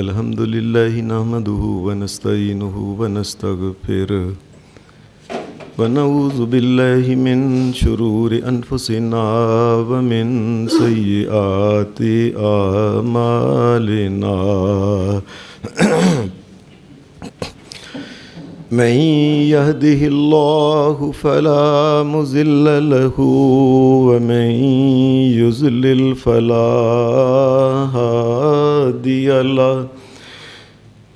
الحمد لله نحمده ونستعينه ونستغفره ونعوذ بالله من شرور أنفسنا ومن سيئات أعمالنا من يهده الله فلا مضل له ومن يضلل فلا هادي له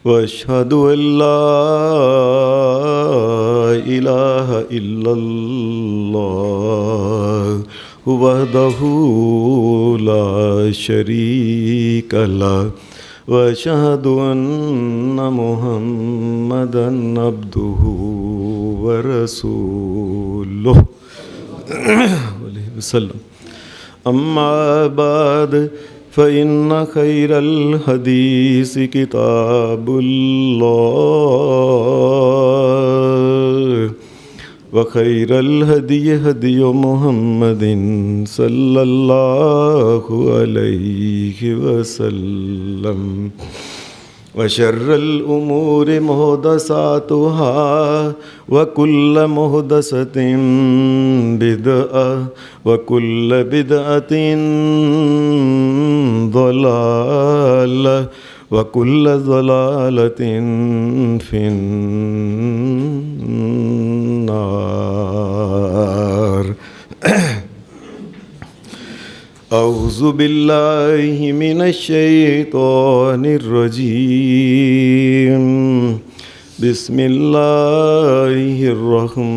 وأشهد أن لا إله إلا الله وحده لا شريك له وأشهد أن محمدًا عبده ورسوله عليه وسلم. أما بعد فإن خير الحديث كتاب الله وخير الهدي هدي محمد صلى الله عليه وسلم وشر الأمور محدثاتها وكل محدثة بدعة وكل بدعة ضلالة وكل ضلالة في النار. أعوذ بالله من الشيطان الرجيم. بسم الله الرحمن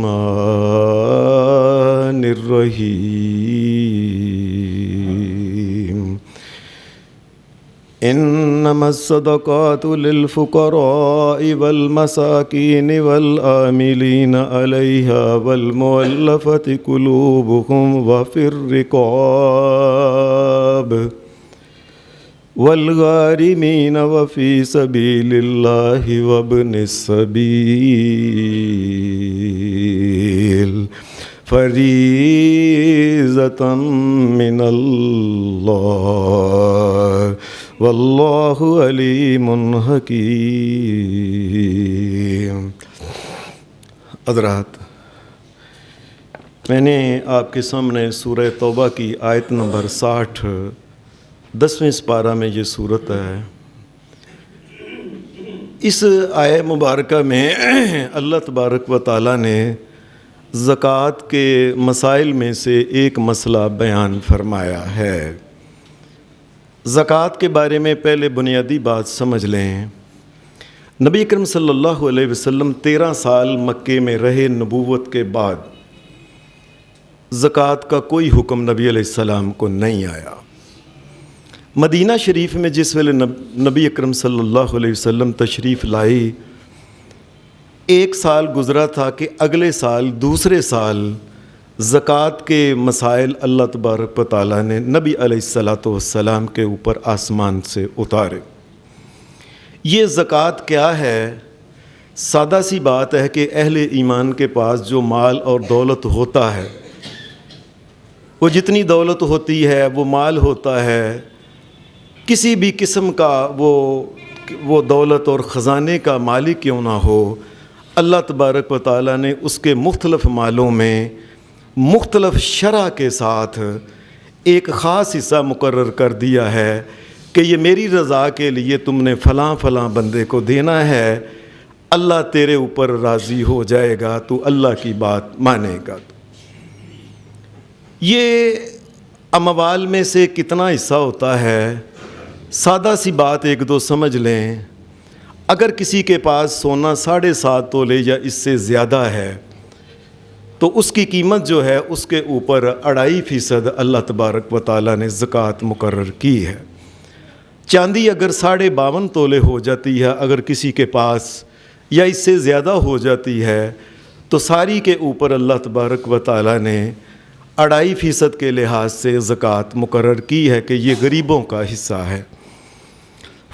الرحيم. إنما الصدقات للفقراء والمساكين والعاملين عليها والمؤلفة قلوبهم وفي الرقاب والغارمين وفي سبيل الله وابن السبيل فريضة من الله واللہ علیم حکیم. حضرات، میں نے آپ کے سامنے سورہ توبہ کی آیت نمبر 60 10ویں سپارہ میں یہ صورت ہے. اس آیت مبارکہ میں اللہ تبارک و تعالیٰ نے زکوٰۃ کے مسائل میں سے ایک مسئلہ بیان فرمایا ہے. زکوٰۃ کے بارے میں پہلے بنیادی بات سمجھ لیں. نبی اکرم صلی اللہ علیہ وسلم 13 سال مکے میں رہے. نبوت کے بعد زکوٰۃ کا کوئی حکم نبی علیہ السلام کو نہیں آیا. مدینہ شریف میں جس ویلے نبی اکرم صلی اللہ علیہ وسلم تشریف لائی، 1 سال گزرا تھا کہ اگلے سال دوسرے سال زکوٰۃ کے مسائل اللہ تبارک و تعالیٰ نے نبی علیہ السلام کے اوپر آسمان سے اتارے. یہ زکوٰۃ کیا ہے؟ سادہ سی بات ہے کہ اہل ایمان کے پاس جو مال اور دولت ہوتا ہے، وہ جتنی دولت ہوتی ہے، وہ مال ہوتا ہے، کسی بھی قسم کا وہ دولت اور خزانے کا مالک کیوں نہ ہو، اللہ تبارک و تعالیٰ نے اس کے مختلف مالوں میں مختلف شرح کے ساتھ ایک خاص حصہ مقرر کر دیا ہے کہ یہ میری رضا کے لیے تم نے فلاں فلاں بندے کو دینا ہے. اللہ تیرے اوپر راضی ہو جائے گا، تو اللہ کی بات مانے گا. یہ اموال میں سے کتنا حصہ ہوتا ہے؟ سادہ سی بات ایک دو سمجھ لیں. اگر کسی کے پاس سونا 7.5 تولے یا اس سے زیادہ ہے تو اس کی قیمت جو ہے اس کے اوپر 2.5% اللہ تبارک و تعالیٰ نے زکوٰۃ مقرر کی ہے. چاندی اگر 52.5 تولے ہو جاتی ہے اگر کسی کے پاس، یا اس سے زیادہ ہو جاتی ہے، تو ساری کے اوپر اللہ تبارک و تعالیٰ نے 2.5% کے لحاظ سے زکوٰۃ مقرر کی ہے کہ یہ غریبوں کا حصہ ہے.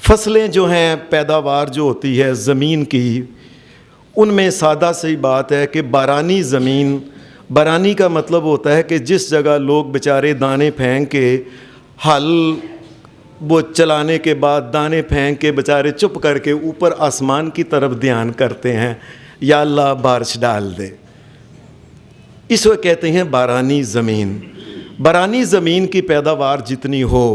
فصلیں جو ہیں، پیداوار جو ہوتی ہے زمین کی، ان میں سادہ سی بات ہے کہ بارانی زمین، بارانی کا مطلب ہوتا ہے کہ جس جگہ لوگ بیچارے دانے پھینک کے ہل وہ چلانے کے بعد دانے پھینک کے بیچارے چپ کر کے اوپر آسمان کی طرف دھیان کرتے ہیں، یا اللہ بارش ڈال دے۔ اس کو کہتے ہیں بارانی زمین۔ بارانی زمین کی پیداوار جتنی ہو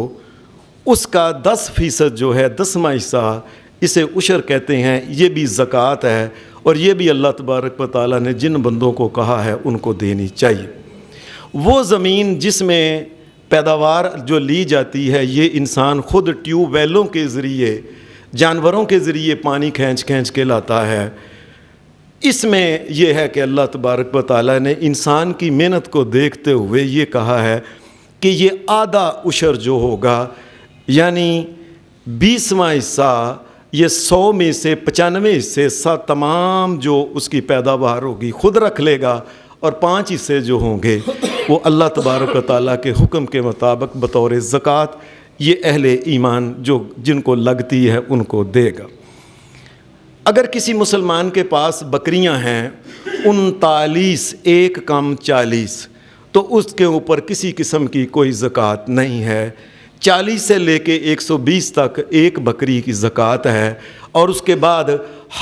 اس کا 10% جو ہے 10واں حصہ، اسے عشر کہتے ہیں، یہ بھی زکوٰۃ ہے، اور یہ بھی اللہ تبارک و تعالیٰ نے جن بندوں کو کہا ہے ان کو دینی چاہیے۔ وہ زمین جس میں پیداوار جو لی جاتی ہے، یہ انسان خود ٹیوب ویلوں کے ذریعے، جانوروں کے ذریعے پانی کھینچ کے لاتا ہے۔ اس میں یہ ہے کہ اللہ تبارک و تعالیٰ نے انسان کی محنت کو دیکھتے ہوئے یہ کہا ہے کہ یہ آدھا عشر جو ہوگا، یعنی 20واں حصہ، یہ 100 میں سے 95 حصے تمام جو اس کی پیداوار ہوگی خود رکھ لے گا، اور 5 حصے جو ہوں گے وہ اللہ تبارک و تعالیٰ کے حکم کے مطابق بطور زکوٰۃ یہ اہل ایمان جو جن کو لگتی ہے ان کو دے گا۔ اگر کسی مسلمان کے پاس بکریاں ہیں 39، 1 کم 40، تو اس کے اوپر کسی قسم کی کوئی زکوٰۃ نہیں ہے۔ 40 سے لے کے 120 تک ایک بکری کی زکوٰۃ ہے، اور اس کے بعد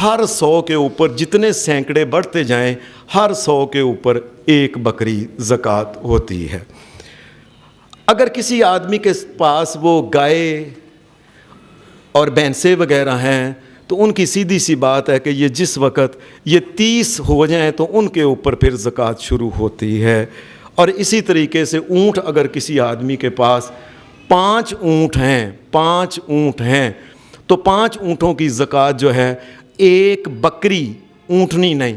ہر 100 کے اوپر جتنے سینکڑے بڑھتے جائیں، ہر 100 کے اوپر ایک بکری زکوٰۃ ہوتی ہے۔ اگر کسی آدمی کے پاس وہ گائے اور بھینسیں وغیرہ ہیں تو ان کی سیدھی سی بات ہے کہ یہ جس وقت یہ 30 ہو جائیں تو ان کے اوپر پھر زکوٰۃ شروع ہوتی ہے۔ اور اسی طریقے سے اونٹ، اگر کسی آدمی کے پاس 5 اونٹ ہیں تو 5 اونٹوں کی زکوٰۃ جو ہے ایک بکری، اونٹنی نہیں،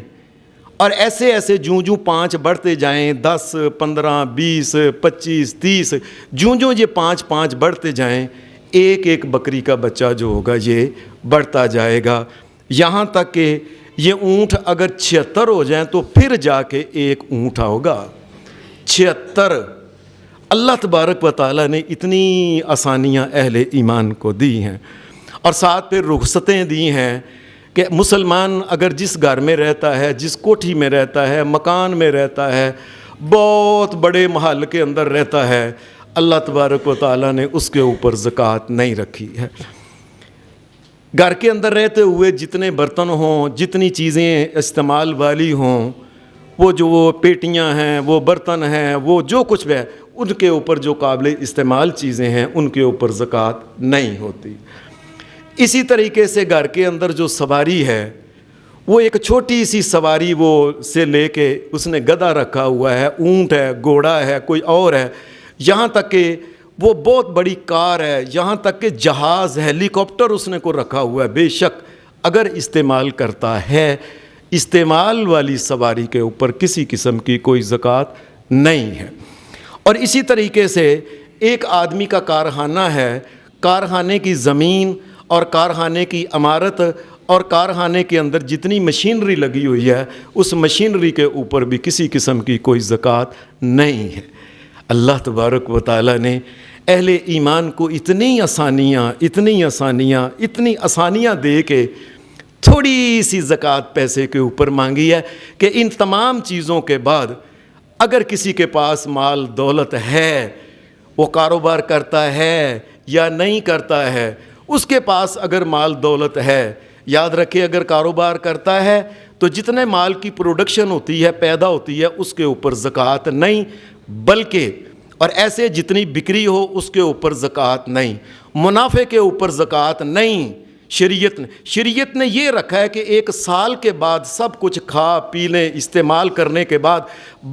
اور ایسے جوں 5 بڑھتے جائیں، 10، 15، 20، 25، 30، جوں یہ 5 بڑھتے جائیں، ایک بکری کا بچہ جو ہوگا یہ بڑھتا جائے گا، یہاں تک کہ یہ اونٹ اگر 76 ہو جائیں تو پھر جا کے ایک اونٹ ہوگا۔ 76! اللہ تبارک و تعالیٰ نے اتنی آسانیاں اہل ایمان کو دی ہیں، اور ساتھ پھر رخصتیں دی ہیں کہ مسلمان اگر جس گھر میں رہتا ہے، جس کوٹھی میں رہتا ہے، مکان میں رہتا ہے، بہت بڑے محل کے اندر رہتا ہے، اللہ تبارک و تعالیٰ نے اس کے اوپر زکوٰۃ نہیں رکھی ہے۔ گھر کے اندر رہتے ہوئے جتنے برتن ہوں، جتنی چیزیں استعمال والی ہوں، وہ پیٹیاں ہیں، وہ برتن ہیں، وہ جو کچھ بھی ہے، ان کے اوپر جو قابل استعمال چیزیں ہیں ان کے اوپر زکوٰۃ نہیں ہوتی۔ اسی طریقے سے گھر کے اندر جو سواری ہے، وہ ایک چھوٹی سی سواری وہ سے لے کے اس نے گدھا رکھا ہوا ہے، اونٹ ہے، گھوڑا ہے، کوئی اور ہے، یہاں تک کہ وہ بہت بڑی کار ہے، یہاں تک کہ جہاز، ہیلی کاپٹر اس نے کو رکھا ہوا ہے، بے شک اگر استعمال کرتا ہے، استعمال والی سواری کے اوپر کسی قسم کی کوئی زکوٰۃ نہیں ہے۔ اور اسی طریقے سے ایک آدمی کا کارخانہ ہے، کارخانے کی زمین اور کارخانے کی عمارت اور کارخانے کے اندر جتنی مشینری لگی ہوئی ہے، اس مشینری کے اوپر بھی کسی قسم کی کوئی زکوٰۃ نہیں ہے۔ اللہ تبارک و تعالیٰ نے اہل ایمان کو اتنی آسانیاں دے کے تھوڑی سی زکوٰۃ پیسے کے اوپر مانگی ہے کہ ان تمام چیزوں کے بعد اگر کسی کے پاس مال دولت ہے، وہ کاروبار کرتا ہے یا نہیں کرتا ہے، اس کے پاس اگر مال دولت ہے، یاد رکھے اگر کاروبار کرتا ہے تو جتنے مال کی پروڈکشن ہوتی ہے، پیدا ہوتی ہے، اس کے اوپر زکوٰۃ نہیں، بلکہ اور ایسے جتنی بکری ہو اس کے اوپر زکوٰۃ نہیں، منافع کے اوپر زکوٰۃ نہیں۔ شریعت نے یہ رکھا ہے کہ 1 سال کے بعد سب کچھ کھا پی لیں، استعمال کرنے کے بعد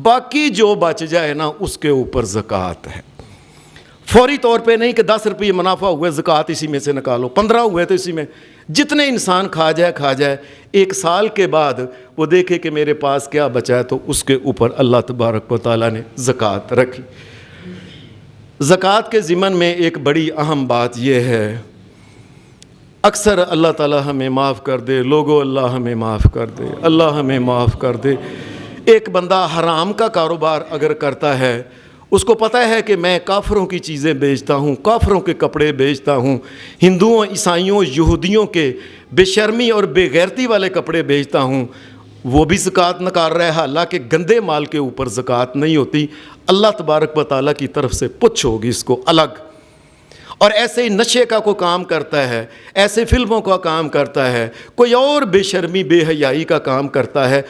باقی جو بچ جائے نا اس کے اوپر زکوٰۃ ہے۔ فوری طور پہ نہیں کہ 10 روپے منافع ہوئے زکوٰۃ اسی میں سے نکالو، 15 ہوئے تو اسی میں، جتنے انسان کھا جائے 1 سال کے بعد وہ دیکھے کہ میرے پاس کیا بچا ہے تو اس کے اوپر اللہ تبارک و تعالیٰ نے زکوٰۃ رکھی۔ زکوٰۃ کے ضمن میں ایک بڑی اہم بات یہ ہے، اکثر اللہ تعالیٰ ہمیں معاف کر دے، لوگوں اللہ ہمیں معاف کر دے، اللہ ہمیں معاف کر دے۔ ایک بندہ حرام کا کاروبار اگر کرتا ہے، اس کو پتہ ہے کہ میں کافروں کی چیزیں بیچتا ہوں، کافروں کے کپڑے بیچتا ہوں، ہندوؤں، عیسائیوں، یہودیوں کے بے شرمی اور بے غیرتی والے کپڑے بیچتا ہوں، وہ بھی زکوٰۃ نکال رہا ہے، حالانکہ گندے مال کے اوپر زکوٰۃ نہیں ہوتی۔ اللہ تبارک و تعالیٰ کی طرف سے پوچھ ہوگی اس کو الگ۔ اور ایسے ہی نشے کا کوئی کام کرتا ہے، ایسے فلموں کا کام کرتا ہے، کوئی اور بے شرمی بے حیائی کا کام کرتا ہے،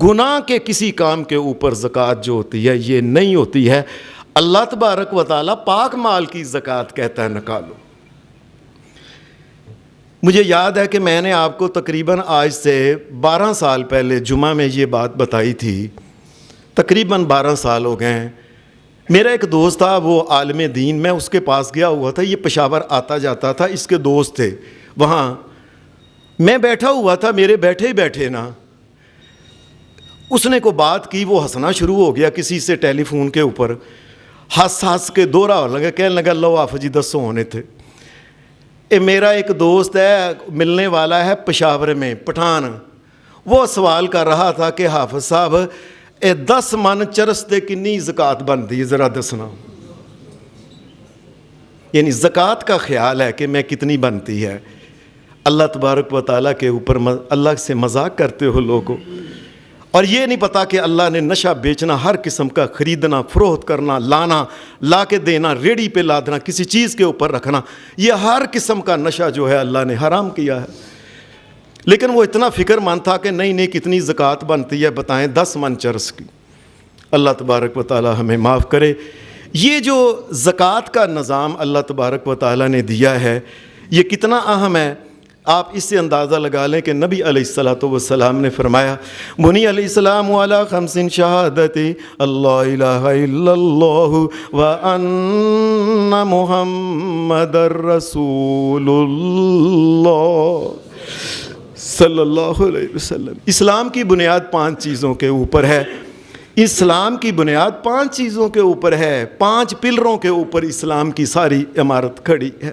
گناہ کے کسی کام کے اوپر زکوٰۃ جو ہوتی ہے یہ نہیں ہوتی ہے۔ اللہ تبارک و تعالیٰ پاک مال کی زکوٰۃ کہتا ہے نکالو۔ مجھے یاد ہے کہ میں نے آپ کو تقریباً آج سے 12 سال پہلے جمعہ میں یہ بات بتائی تھی، تقریباً 12 سال ہو گئے ہیں۔ میرا ایک دوست تھا، وہ عالم دین، میں اس کے پاس گیا ہوا تھا، یہ پشاور آتا جاتا تھا، اس کے دوست تھے وہاں، میں بیٹھا ہوا تھا، میرے بیٹھے ہی بیٹھے نا اس نے کو بات کی، وہ ہنسنا شروع ہو گیا کسی سے ٹیلی فون کے اوپر، ہنس کے دورہ ہو لگا، کہنے لگا لو آف جی دسو ہونے تھے۔ میرا ایک دوست ہے ملنے والا ہے پشاور میں پٹھان، وہ سوال کر رہا تھا کہ حافظ صاحب 10 من چرس تے کنی زکوٰۃ بنتی ہے ذرا دسنا، یعنی زکوٰۃ کا خیال ہے کہ میں کتنی بنتی ہے۔ اللہ تبارک و تعالیٰ کے اوپر اللہ سے مذاق کرتے ہو لوگوں، اور یہ نہیں پتا کہ اللہ نے نشہ بیچنا، ہر قسم کا خریدنا، فروخت کرنا، لانا، لا کے دینا، ریڑھی پہ لادنا، کسی چیز کے اوپر رکھنا، یہ ہر قسم کا نشہ جو ہے اللہ نے حرام کیا ہے۔ لیکن وہ اتنا فکر مند تھا کہ نہیں کتنی زکوٰۃ بنتی ہے بتائیں، 10 من چرس کی۔ اللہ تبارک و تعالیٰ ہمیں معاف کرے۔ یہ جو زکوٰۃ کا نظام اللہ تبارک و تعالیٰ نے دیا ہے یہ کتنا اہم ہے، آپ اس سے اندازہ لگا لیں کہ نبی علیہ الصلاۃ والسلام نے فرمایا، بنی علیہ السلام علی 5 شہادت اللہ الہ الا اللہ وان محمد رسول اللہ صلی اللہ علیہ وسلم۔ اسلام کی بنیاد 5 چیزوں کے اوپر ہے، اسلام کی بنیاد 5 چیزوں کے اوپر ہے، 5 پلروں کے اوپر اسلام کی ساری عمارت کھڑی ہے،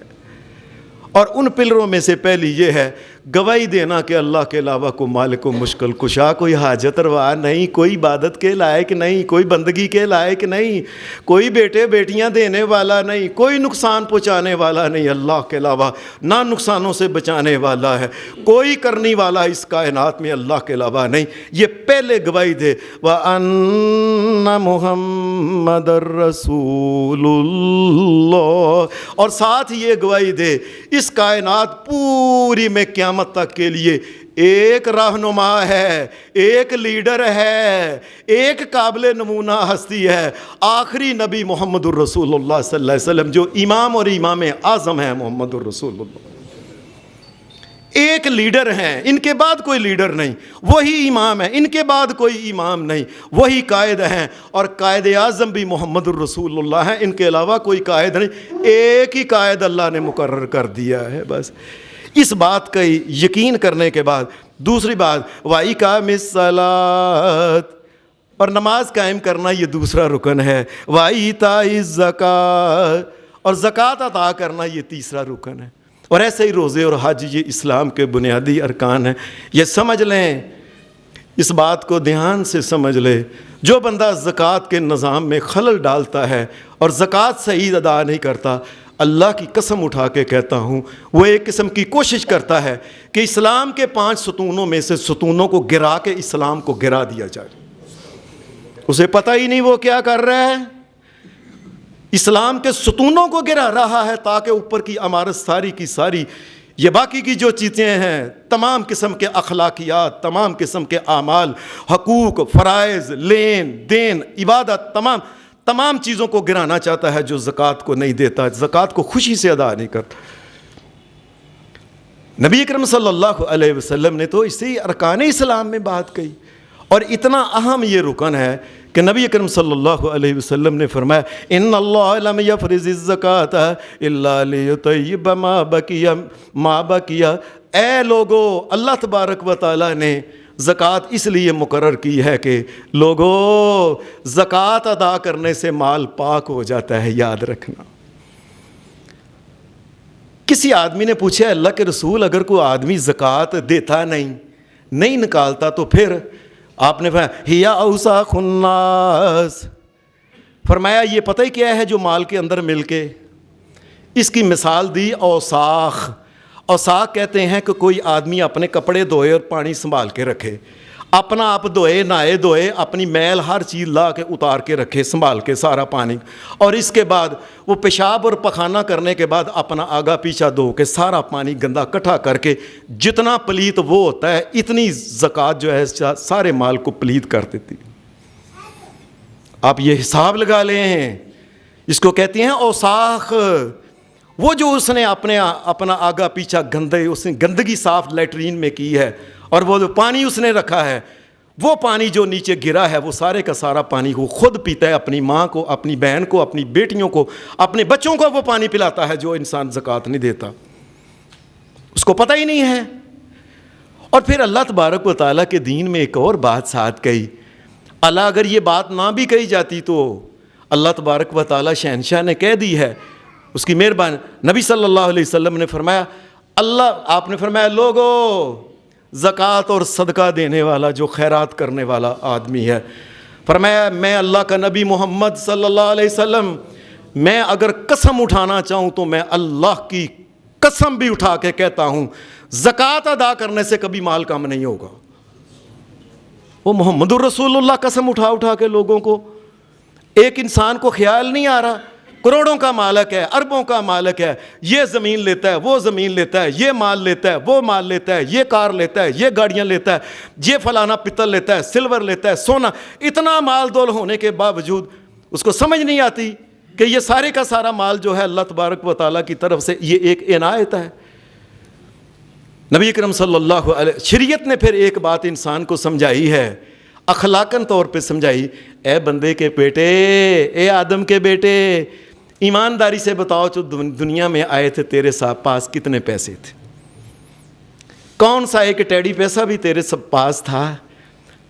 اور ان پلروں میں سے پہلی یہ ہے گواہی دینا کہ اللہ کے علاوہ کوئی مالک و مشکل کشا، کوئی حاجت روا نہیں، کوئی عبادت کے لائق نہیں، کوئی بندگی کے لائق نہیں، کوئی بیٹے بیٹیاں دینے والا نہیں، کوئی نقصان پہنچانے والا نہیں، اللہ کے علاوہ نہ نقصانوں سے بچانے والا ہے، کوئی کرنے والا اس کائنات میں اللہ کے علاوہ نہیں۔ یہ پہلے گواہی دے وَأَنَّ مُحَمَّدَ الرَّسُولُ اللَّهِ، اور ساتھ یہ گواہی دے اس کائنات پوری میں قیامت تک کے لیے ایک رہنما ہے، ایک لیڈر ہے، ایک قابل نمونہ ہستی ہے، آخری نبی محمد الرسول اللہ صلی اللہ علیہ وسلم، جو امام اور امام اعظم ہے محمد الرسول اللہ، ایک لیڈر ہیں، ان کے بعد کوئی لیڈر نہیں، وہی امام ہے، ان کے بعد کوئی امام نہیں، وہی قائد ہیں، اور قائد اعظم بھی محمد الرسول اللہ ہیں، ان کے علاوہ کوئی قائد نہیں، ایک ہی قائد اللہ نے مقرر کر دیا ہے بس۔ اس بات کا یقین کرنے کے بعد دوسری بات وَإِقَامِ الصَّلَاةِ، اور نماز قائم کرنا یہ دوسرا رکن ہے، وَإِيتَاءِ الزَّكَاةِ، اور زکوٰۃ ادا کرنا یہ تیسرا رکن ہے، اور ایسے ہی روزے اور حج یہ اسلام کے بنیادی ارکان ہیں۔ یہ سمجھ لیں، اس بات کو دھیان سے سمجھ لے، جو بندہ زکوٰۃ کے نظام میں خلل ڈالتا ہے اور زکوٰۃ صحیح ادا نہیں کرتا، اللہ کی قسم اٹھا کے کہتا ہوں وہ ایک قسم کی کوشش کرتا ہے کہ اسلام کے 5 ستونوں میں سے ستونوں کو گرا کے اسلام کو گرا دیا جائے، اسے پتہ ہی نہیں وہ کیا کر رہا ہے، اسلام کے ستونوں کو گرا رہا ہے تاکہ اوپر کی عمارت ساری کی ساری یہ باقی کی جو چیزیں ہیں، تمام قسم کے اخلاقیات، تمام قسم کے اعمال، حقوق، فرائض، لین دین، عبادت، تمام چیزوں کو گرانا چاہتا ہے جو زکوٰۃ کو نہیں دیتا، زکوٰۃ کو خوشی سے ادا نہیں کرتا۔ نبی اکرم صلی اللہ علیہ وسلم نے تو اسی ارکان اسلام میں بات کہی، اور اتنا اہم یہ رکن ہے کہ نبی اکرم صلی اللہ علیہ وسلم نے فرمایا ان اللہ لم یفرض الزکاۃ الا لیطیب ما بقی، اے لوگو، اللہ تبارک و تعالیٰ نے زکوٰۃ اس لیے مقرر کی ہے کہ لوگو زکوٰۃ ادا کرنے سے مال پاک ہو جاتا ہے، یاد رکھنا۔ کسی آدمی نے پوچھا اللہ کے رسول اگر کوئی آدمی زکوٰۃ دیتا نہیں نکالتا تو پھر؟ آپ نے فرمایا ہیا اوساخ الناس، فرمایا یہ پتہ ہی کیا ہے جو مال کے اندر مل کے، اس کی مثال دی اوساخ کہتے ہیں کہ کوئی آدمی اپنے کپڑے دھوئے اور پانی سنبھال کے رکھے، اپنا آپ دھوئے، نہائے دھوئے، اپنی میل ہر چیز لا کے اتار کے رکھے سنبھال کے سارا پانی، اور اس کے بعد وہ پیشاب اور پخانہ کرنے کے بعد اپنا آگا پیچھا دھو کے سارا پانی گندا اکٹھا کر کے جتنا پلیت وہ ہوتا ہے اتنی زکوٰۃ جو ہے سارے مال کو پلیت کر دیتی۔ آپ یہ حساب لگا لیں، اس کو کہتے ہیں اوساخ۔ وہ جو اس نے اپنا آگا پیچھا اس نے گندگی صاف لیٹرین میں کی ہے، اور وہ جو پانی اس نے رکھا ہے، وہ پانی جو نیچے گرا ہے وہ سارے کا سارا پانی وہ خود پیتا ہے، اپنی ماں کو، اپنی بہن کو، اپنی بیٹیوں کو، اپنے بچوں کو وہ پانی پلاتا ہے جو انسان زکوٰۃ نہیں دیتا، اس کو پتہ ہی نہیں ہے۔ اور پھر اللہ تبارک و تعالیٰ کے دین میں ایک اور بات ساتھ کہی۔ اللہ اگر یہ بات نہ بھی کہی جاتی تو اللہ تبارک و تعالیٰ شہنشاہ نے کہہ دی ہے، اس کی مہربانی۔ نبی صلی اللہ علیہ وسلم نے فرمایا، آپ نے فرمایا لوگو، زکوٰۃ اور صدقہ دینے والا جو خیرات کرنے والا آدمی ہے، فرمایا میں اللہ کا نبی محمد صلی اللہ علیہ وسلم، میں اگر قسم اٹھانا چاہوں تو میں اللہ کی قسم بھی اٹھا کے کہتا ہوں زکوٰۃ ادا کرنے سے کبھی مال کم نہیں ہوگا۔ وہ محمد الرسول اللہ قسم اٹھا کے لوگوں کو، ایک انسان کو خیال نہیں آ رہا، کروڑوں کا مالک ہے، اربوں کا مالک ہے، یہ زمین لیتا ہے، وہ زمین لیتا ہے، یہ مال لیتا ہے، وہ مال لیتا ہے، یہ کار لیتا ہے، یہ گاڑیاں لیتا ہے، یہ فلانا پتل لیتا ہے، سلور لیتا ہے، سونا، اتنا مال دول ہونے کے باوجود اس کو سمجھ نہیں آتی کہ یہ سارے کا سارا مال جو ہے اللہ تبارک و تعالیٰ کی طرف سے یہ ایک عنایت ہے۔ نبی اکرم صلی اللہ علیہ شریعت نے پھر ایک بات انسان کو سمجھائی ہے، اخلاقاً طور پہ سمجھائی، اے بندے کے بیٹے، اے آدم کے بیٹے، ایمانداری سے بتاؤ جو دنیا میں آئے تھے تیرے پاس کتنے پیسے تھے؟ کون سا ایک ٹیڑی پیسہ بھی تیرے پاس تھا؟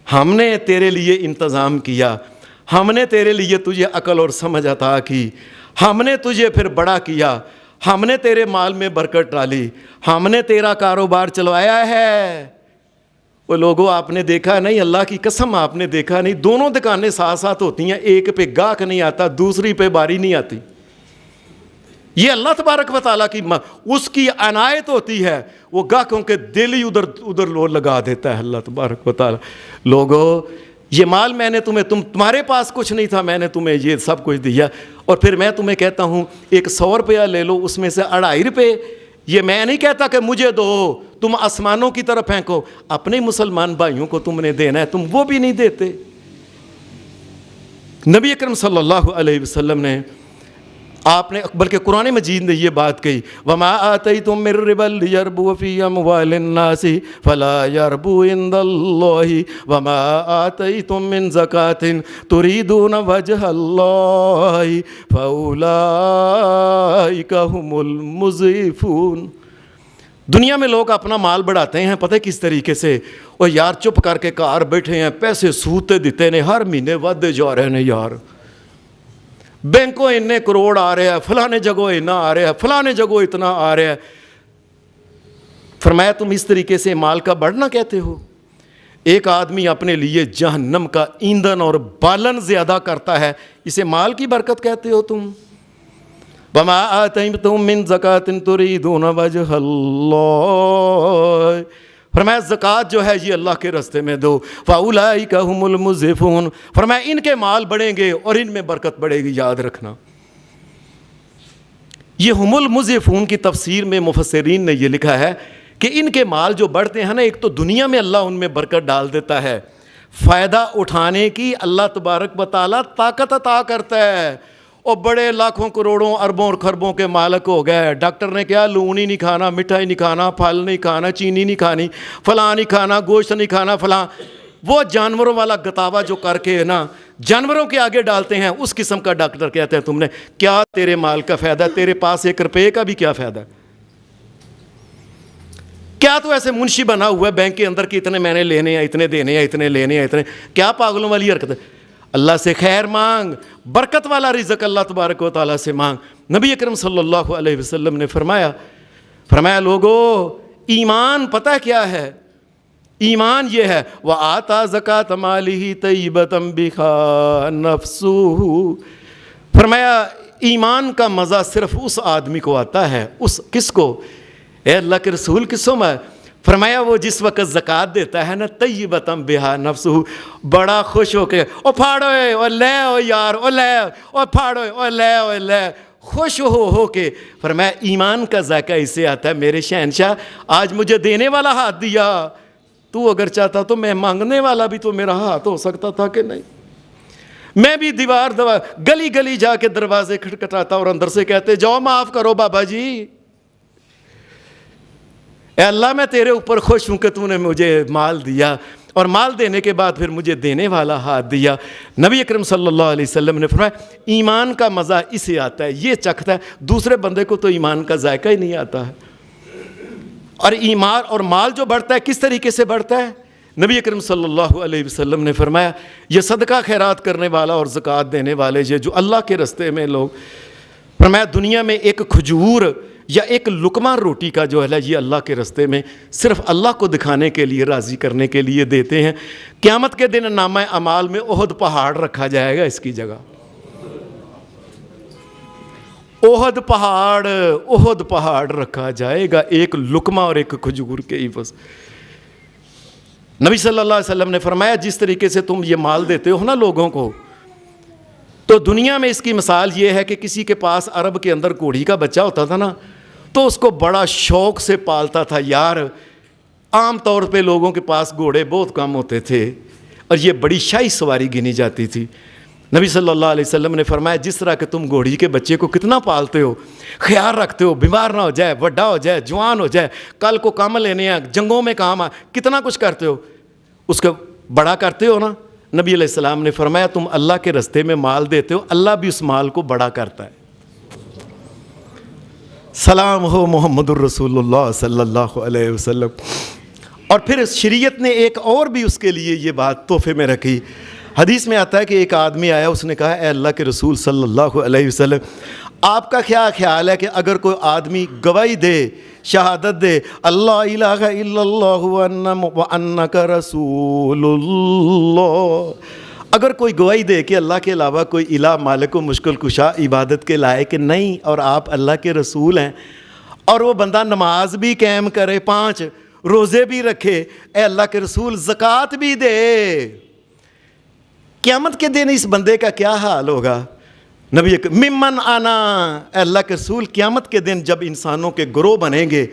ہم نے تیرے لیے انتظام کیا، ہم نے تیرے لیے تجھے عقل اور سمجھ عطا کی، ہم نے تجھے پھر بڑا کیا، ہم نے تیرے مال میں برکت ڈالی، ہم نے تیرا کاروبار چلوایا ہے۔ وہ لوگوں آپ نے دیکھا نہیں، اللہ کی قسم آپ نے دیکھا نہیں، دونوں دکانیں ساتھ ساتھ ہوتی ہیں، ایک پہ گاہک نہیں آتا، دوسری پہ باری نہیں آتی۔ یہ اللہ تبارک و تعالیٰ کی اس کی عنایت ہوتی ہے، وہ گاہکوں کے دل ہی ادھر لگا دیتا ہے اللہ تبارک و تعالیٰ۔ لوگوں یہ مال میں نے تمہارے پاس کچھ نہیں تھا، میں نے تمہیں یہ سب کچھ دیا، اور پھر میں تمہیں کہتا ہوں ایک 100 روپیہ لے لو، اس میں سے 2.5 روپے یہ میں نہیں کہتا کہ مجھے دو، تم آسمانوں کی طرف پھینکو، اپنے مسلمان بھائیوں کو تم نے دینا ہے، تم وہ بھی نہیں دیتے۔ نبی اکرم صلی اللہ علیہ وسلم نے آپ نے بلکہ قرآن مجید نے یہ بات کہی، وَمَا آتَيْتُم مِّن رِّبًا لِّيَرْبُوَ فِي أَمْوَالِ النَّاسِ فَلَا يَرْبُو عِندَ اللَّهِ وَمَا آتَيْتُم مِّن زَكَاةٍ تُرِيدُونَ وَجْهَ اللَّهِ فَأُولَٰئِكَ هُمُ الْمُضْعِفُونَ۔ دنیا میں لوگ اپنا مال بڑھاتے ہیں پتہ کس طریقے سے، اور یار چپ کر کے کار بیٹھے ہیں، پیسے سوتے دیتے ہیں، ہر مہینے ودے جا رہے ہیں، یار بینکوں اتنے کروڑ آ رہے ہیں، فلانے جگہ اتنا آ رہا ہے، فلانے جگہ اتنا آ رہا ہے۔ فرمایا تم اس طریقے سے مال کا بڑھنا کہتے ہو؟ ایک آدمی اپنے لیے جہنم کا ایندھن اور بالن زیادہ کرتا ہے، اسے مال کی برکت کہتے ہو تم؟ وَمَا آتَيْتُم مِّن زَكَاةٍ تُرِيدُونَ وَجْهَ اللَّهِ، فرمایا زکوٰۃ جو ہے یہ اللہ کے راستے میں دو، فَأُولَٰئِكَ هُمُ الْمُضْعِفُونَ، فرمایا ان کے مال بڑھیں گے اور ان میں برکت بڑھے گی، یاد رکھنا۔ یہ ہم المضعفون کی تفسیر میں مفسرین نے یہ لکھا ہے کہ ان کے مال جو بڑھتے ہیں نا، ایک تو دنیا میں اللہ ان میں برکت ڈال دیتا ہے، فائدہ اٹھانے کی اللہ تبارک و تعالیٰ طاقت عطا کرتا ہے، اور بڑے لاکھوں کروڑوں اربوں اور خربوں کے مالک ہو گئے۔ ڈاکٹر نے کہا لون ہی نہیں کھانا، مٹھائی نہیں کھانا، پھل نہیں کھانا، چینی نہیں کھانی، فلاں نہیں کھانا، گوشت نہیں کھانا، فلاں، وہ جانوروں والا گتاوا جو کر کے نا جانوروں کے آگے ڈالتے ہیں، اس قسم کا ڈاکٹر کہتے ہیں تم نے کیا تیرے مال کا فائدہ، تیرے پاس 1 روپے کا بھی کیا فائدہ؟ کیا تو ایسے منشی بنا ہوا ہے بینک کے اندر کہ اتنے میں نے لینے ہیں، اتنے دینے ہیں، اتنے لینے ہیں، اتنے، کیا پاگلوں والی حرکت ہے؟ اللہ سے خیر مانگ، برکت والا رزق اللہ تبارک و تعالیٰ سے مانگ۔ نبی اکرم صلی اللہ علیہ وسلم نے فرمایا لوگو ایمان پتہ کیا ہے؟ ایمان یہ ہے وَآتَى زَكَاةَ مَالِهِ طَيِّبَةً بِهَا نَفْسُهُ، فرمایا ایمان کا مزہ صرف اس آدمی کو آتا ہے، اس کس کو؟ اے اللہ کے رسول کسوں میں؟ فرمایا وہ جس وقت زکوٰۃ دیتا ہے نا طیبۃ بہا نفسہ، بڑا خوش ہو کے او پھاڑو او لے او یار او لے او پھاڑو او لے او لے، خوش ہو کے فرمایا ایمان کا ذائقہ اسے آتا ہے میرے شہنشاہ آج مجھے دینے والا ہاتھ دیا، تو اگر چاہتا تو میں مانگنے والا بھی تو میرا ہاتھ ہو سکتا تھا کہ نہیں؟ میں بھی گلی گلی جا کے دروازے کھٹکھٹاتا اور اندر سے کہتے جاؤ معاف کرو بابا جی، اے اللہ میں تیرے اوپر خوش ہوں کہ تو نے مجھے مال دیا، اور مال دینے کے بعد پھر مجھے دینے والا ہاتھ دیا۔ نبی اکرم صلی اللہ علیہ وسلم نے فرمایا ایمان کا مزہ اسے آتا ہے، یہ چکھتا ہے، دوسرے بندے کو تو ایمان کا ذائقہ ہی نہیں آتا ہے۔ اور ایمان اور مال جو بڑھتا ہے کس طریقے سے بڑھتا ہے؟ نبی اکرم صلی اللہ علیہ وسلم نے فرمایا یہ صدقہ خیرات کرنے والا اور زکوٰۃ دینے والے جو اللہ کے رستے میں لوگ، فرمایا دنیا میں ایک کھجور یا ایک لقمہ روٹی کا جو ہے یہ اللہ کے رستے میں صرف اللہ کو دکھانے کے لیے، راضی کرنے کے لیے دیتے ہیں، قیامت کے دن نامہ اعمال میں احد پہاڑ رکھا جائے گا اس کی جگہ، احد پہاڑ رکھا جائے گا ایک لقمہ اور ایک کھجور کے عوض۔ نبی صلی اللہ علیہ وسلم نے فرمایا جس طریقے سے تم یہ مال دیتے ہو نا لوگوں کو، تو دنیا میں اس کی مثال یہ ہے کہ کسی کے پاس عرب کے اندر کوڑھی کا بچہ ہوتا تھا نا، تو اس کو بڑا شوق سے پالتا تھا یار۔ عام طور پہ لوگوں کے پاس گھوڑے بہت کم ہوتے تھے اور یہ بڑی شاہی سواری گنی جاتی تھی۔ نبی صلی اللہ علیہ وسلم نے فرمایا جس طرح کہ تم گھوڑی کے بچے کو کتنا پالتے ہو، خیال رکھتے ہو، بیمار نہ ہو جائے، بڑا ہو جائے، جوان ہو جائے، کل کو کام لینے ہیں، جنگوں میں کام کتنا کچھ کرتے ہو، اس کو بڑا کرتے ہو نا۔ نبی علیہ السلام نے فرمایا تم اللہ کے رستے میں مال دیتے ہو، اللہ بھی اس مال کو بڑا کرتا ہے۔ سلام ہو محمد الرسول اللہ صلی اللہ علیہ وسلم۔ اور پھر شریعت نے ایک اور بھی اس کے لیے یہ بات تحفے میں رکھی۔ حدیث میں آتا ہے کہ ایک آدمی آیا، اس نے کہا اے اللہ کے رسول صلی اللہ علیہ وسلم، آپ کا کیا خیال ہے کہ اگر کوئی آدمی گواہی دے، شہادت دے اللہ الہ الا اللہ وانک رسول اللہ، اگر کوئی گواہی دے کہ اللہ کے علاوہ کوئی الہ مالک و مشکل کشا عبادت کے لائق نہیں اور آپ اللہ کے رسول ہیں، اور وہ بندہ نماز بھی قائم کرے، 5 روزے بھی رکھے، اے اللہ کے رسول زکوٰۃ بھی دے، قیامت کے دن اس بندے کا کیا حال ہوگا؟ نبی ممن آنا، اے اللہ کے رسول قیامت کے دن جب انسانوں کے گروہ بنیں گے،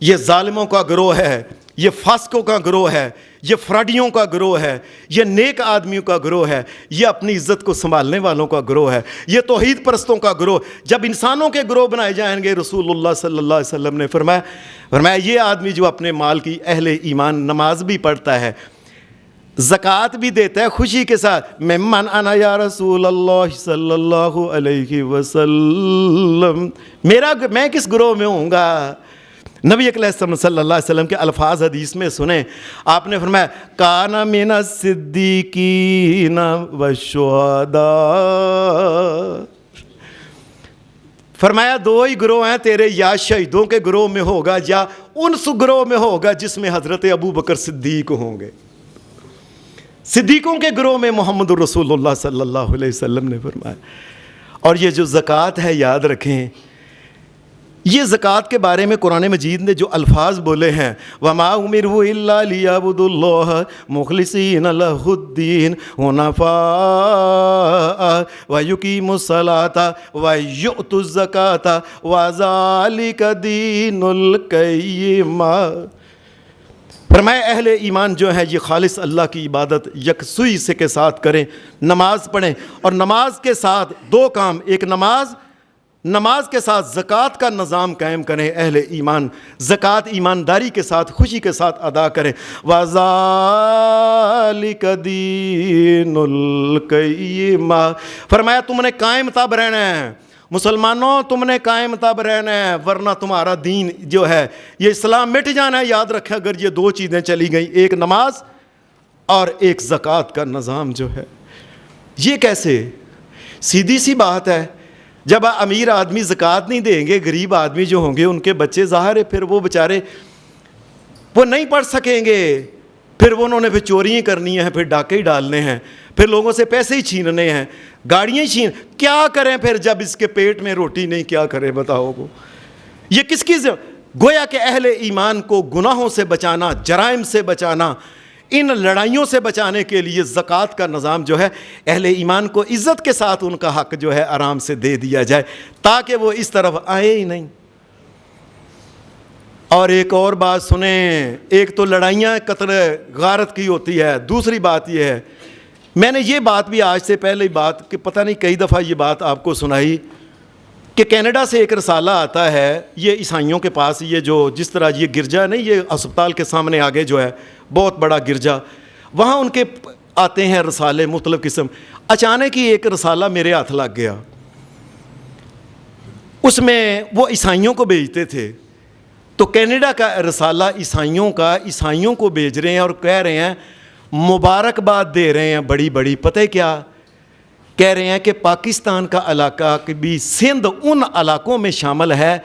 یہ ظالموں کا گروہ ہے، یہ فاسقوں کا گروہ ہے، یہ فراڈیوں کا گروہ ہے، یہ نیک آدمیوں کا گروہ ہے، یہ اپنی عزت کو سنبھالنے والوں کا گروہ ہے، یہ توحید پرستوں کا گروہ، جب انسانوں کے گروہ بنائے جائیں گے، رسول اللہ صلی اللہ علیہ وسلم نے فرمایا یہ آدمی جو اپنے مال کی اہل ایمان نماز بھی پڑھتا ہے، زکوٰۃ بھی دیتا ہے خوشی کے ساتھ، ممن انا یا رسول اللہ صلی اللہ علیہ وسلم، میں کس گروہ میں ہوں گا؟ نبی اکرم صلی اللہ علیہ وسلم کے الفاظ حدیث میں سنیں، آپ نے فرمایا کان من الصدیقین والشہداء، فرمایا 2 ہی گروہ ہیں تیرے، یا شہیدوں کے گروہ میں ہوگا یا ان گروہ میں ہوگا جس میں حضرت ابو بکر صدیق ہوں گے۔ صدیقوں کے گروہ میں محمد الرسول اللہ صلی اللہ علیہ وسلم نے فرمایا۔ اور یہ جو زکوٰۃ ہے یاد رکھیں، یہ زکوٰۃ کے بارے میں قرآن مجید نے جو الفاظ بولے ہیں وَمَا أُمِرُوا إِلَّا لِيَعْبُدُوا اللَّهَ مُخْلِصِينَ لَهُ الدِّينَ حُنَفَاءَ وَيُقِيمُوا الصَّلَاةَ وَيُؤْتُوا الزَّكَاةَ وَذَلِكَ دِينُ الْقَيِّمَةِ، فرمایا اہل ایمان جو ہے یہ خالص اللہ کی عبادت یکسوئی سے کے ساتھ کریں، نماز پڑھیں، اور نماز کے ساتھ 2 کام، ایک نماز کے ساتھ زکوٰۃ کا نظام قائم کریں، اہل ایمان زکوٰۃ ایمانداری کے ساتھ خوشی کے ساتھ ادا کریں، وَذَلِكَ دِينُ الْقَيِّمَةِ، فرمایا تم نے قائم تب رہنا ہے مسلمانوں، تم نے قائم تب رہنا ہے، ورنہ تمہارا دین جو ہے یہ اسلام مٹ جانا ہے۔ یاد رکھیں اگر یہ 2 چیزیں چلی گئیں، ایک نماز اور ایک زکوٰۃ کا نظام جو ہے، یہ کیسے؟ سیدھی سی بات ہے، جب امیر آدمی زکوٰۃ نہیں دیں گے، غریب آدمی جو ہوں گے ان کے بچے ظاہر ہے پھر وہ بیچارے وہ نہیں پڑھ سکیں گے، پھر انہوں نے پھر چوریاں کرنی ہیں، پھر ڈاکے ہی ڈالنے ہیں، پھر لوگوں سے پیسے ہی چھیننے ہیں، گاڑیاں ہی کیا کریں پھر جب اس کے پیٹ میں روٹی نہیں، کیا کرے بتاؤ وہ؟ یہ کس کی گویا کہ اہل ایمان کو گناہوں سے بچانا، جرائم سے بچانا، ان لڑائیوں سے بچانے کے لیے زکوٰۃ کا نظام جو ہے اہل ایمان کو عزت کے ساتھ ان کا حق جو ہے آرام سے دے دیا جائے تاکہ وہ اس طرف آئے ہی نہیں۔ اور ایک اور بات سنیں، ایک تو لڑائیاں قتل غارت کی ہوتی ہے، دوسری بات یہ ہے، میں نے یہ بات بھی آج سے پہلے بات کہ پتہ نہیں کئی دفعہ یہ بات آپ کو سنائی کہ کینیڈا سے ایک رسالہ آتا ہے، یہ عیسائیوں کے پاس، یہ جو جس طرح یہ گرجا نہیں، یہ ہسپتال کے سامنے آگے جو ہے بہت بڑا گرجا، وہاں ان کے آتے ہیں رسالے مختلف قسم۔ اچانک ہی ایک رسالہ میرے ہاتھ لگ گیا، اس میں وہ عیسائیوں کو بھیجتے تھے، تو کینیڈا کا رسالہ عیسائیوں کو بھیج رہے ہیں اور کہہ رہے ہیں مبارکباد دے رہے ہیں بڑی بڑی، پتہ ہے کیا کہہ رہے ہیں کہ پاکستان کا علاقہ بھی سندھ ان علاقوں میں شامل ہے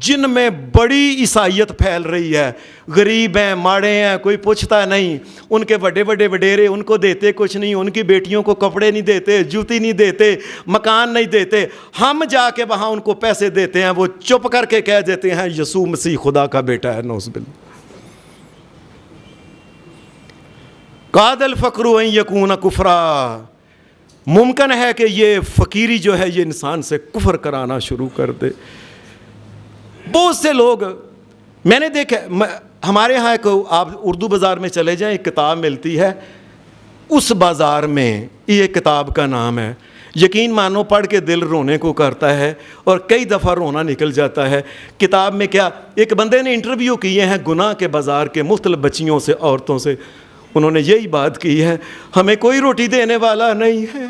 جن میں بڑی عیسائیت پھیل رہی ہے، غریب ہیں، ماڑے ہیں، کوئی پوچھتا نہیں، ان کے بڑے بڑے وڈیرے ان کو دیتے کچھ نہیں، ان کی بیٹیوں کو کپڑے نہیں دیتے، جوتی نہیں دیتے، مکان نہیں دیتے، ہم جا کے وہاں ان کو پیسے دیتے ہیں، وہ چپ کر کے کہہ دیتے ہیں یسوع مسیح خدا کا بیٹا ہے، نعوذ باللہ۔ قاد الفقر ان یکون کفرا، ممکن ہے کہ یہ فقیری جو ہے یہ انسان سے کفر کرانا شروع کر دے۔ بہت سے لوگ میں نے دیکھا، ہمارے ہاں آپ اردو بازار میں چلے جائیں، ایک کتاب ملتی ہے، اس بازار میں یہ کتاب کا نام ہے، یقین مانو پڑھ کے دل رونے کو کرتا ہے اور کئی دفعہ رونا نکل جاتا ہے۔ کتاب میں کیا، ایک بندے نے انٹرویو کیے ہیں گناہ کے بازار کے مختلف بچیوں سے، عورتوں سے، انہوں نے یہی بات کی ہے، ہمیں کوئی روٹی دینے والا نہیں ہے،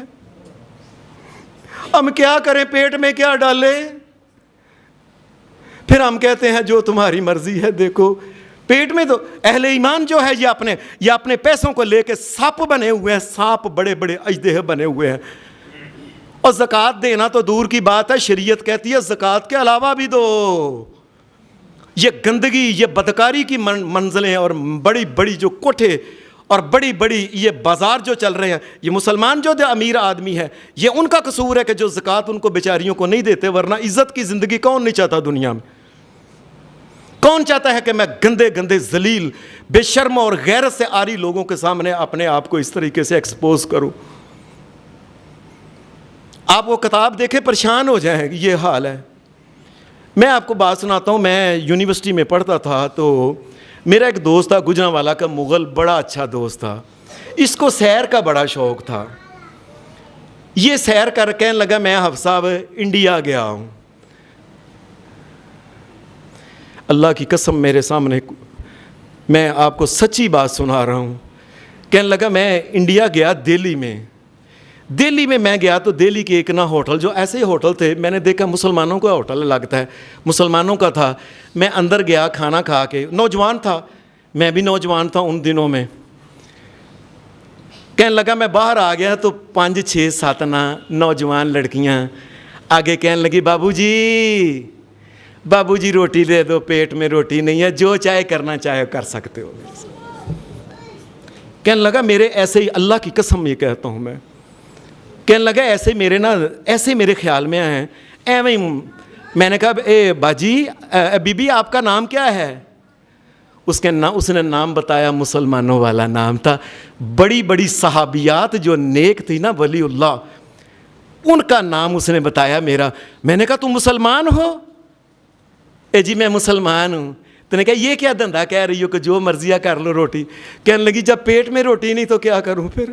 ہم کیا کریں، پیٹ میں کیا ڈالیں؟ پھر ہم کہتے ہیں جو تمہاری مرضی ہے، دیکھو پیٹ میں تو اہل ایمان جو ہے یہ اپنے پیسوں کو لے کے سانپ بنے ہوئے ہیں، سانپ بڑے بڑے اژدہے بنے ہوئے ہیں، اور زکوٰۃ دینا تو دور کی بات ہے، شریعت کہتی ہے زکوٰۃ کے علاوہ بھی دو۔ یہ گندگی، یہ بدکاری کی منزلیں اور بڑی بڑی جو کوٹھے اور بڑی بڑی یہ بازار جو چل رہے ہیں، یہ مسلمان جو امیر آدمی ہے، یہ ان کا قصور ہے کہ جو زکوٰۃ ان کو بیچاریوں کو نہیں دیتے، ورنہ عزت کی زندگی کون نہیں چاہتا دنیا میں؟ کون چاہتا ہے کہ میں گندے گندے ذلیل بے شرم اور غیرت سے عاری لوگوں کے سامنے اپنے آپ کو اس طریقے سے ایکسپوز کروں؟ آپ وہ کتاب دیکھیں پریشان ہو جائیں، یہ حال ہے۔ میں آپ کو بات سناتا ہوں، میں یونیورسٹی میں پڑھتا تھا تو میرا ایک دوست تھا گجرانوالا کا، مغل، بڑا اچھا دوست تھا، اس کو سیر کا بڑا شوق تھا۔ یہ سیر کر کہنے لگا میں حافظ صاحب انڈیا گیا ہوں۔ اللہ کی قسم میرے سامنے، میں آپ کو سچی بات سنا رہا ہوں، کہنے لگا میں انڈیا گیا، دہلی میں میں گیا تو دہلی کے ایک نا ہوٹل، جو ایسے ہی ہوٹل تھے، میں نے دیکھا مسلمانوں کا ہوٹل لگتا ہے، مسلمانوں کا تھا۔ میں اندر گیا کھانا کھا کے، نوجوان تھا، میں بھی نوجوان تھا ان دنوں میں، کہنے لگا میں باہر آ گیا تو 5 6 7 نوجوان لڑکیاں آگے کہنے لگی بابو جی روٹی دے دو، پیٹ میں روٹی نہیں ہے، جو چاہے کرنا چاہے کر سکتے ہو۔ کہنے لگا میرے ایسے ہی، اللہ کی قسم یہ کہتا ہوں کہنے لگا ایسے میرے خیال میں ہیں ایویں۔ میں نے کہا اے باجی، بی بی آپ کا نام کیا ہے؟ اس نے نام بتایا، مسلمانوں والا نام تھا۔ بڑی بڑی صحابیات جو نیک تھی نا، ولی اللہ، ان کا نام اس نے بتایا میرا۔ میں نے کہا تم مسلمان ہو؟ اے جی میں مسلمان ہوں۔ تو نے کہا یہ کیا دھندا کہہ رہی ہو کہ جو مرضیاں کر لو روٹی؟ کہنے لگی جب پیٹ میں روٹی نہیں تو کیا کروں پھر؟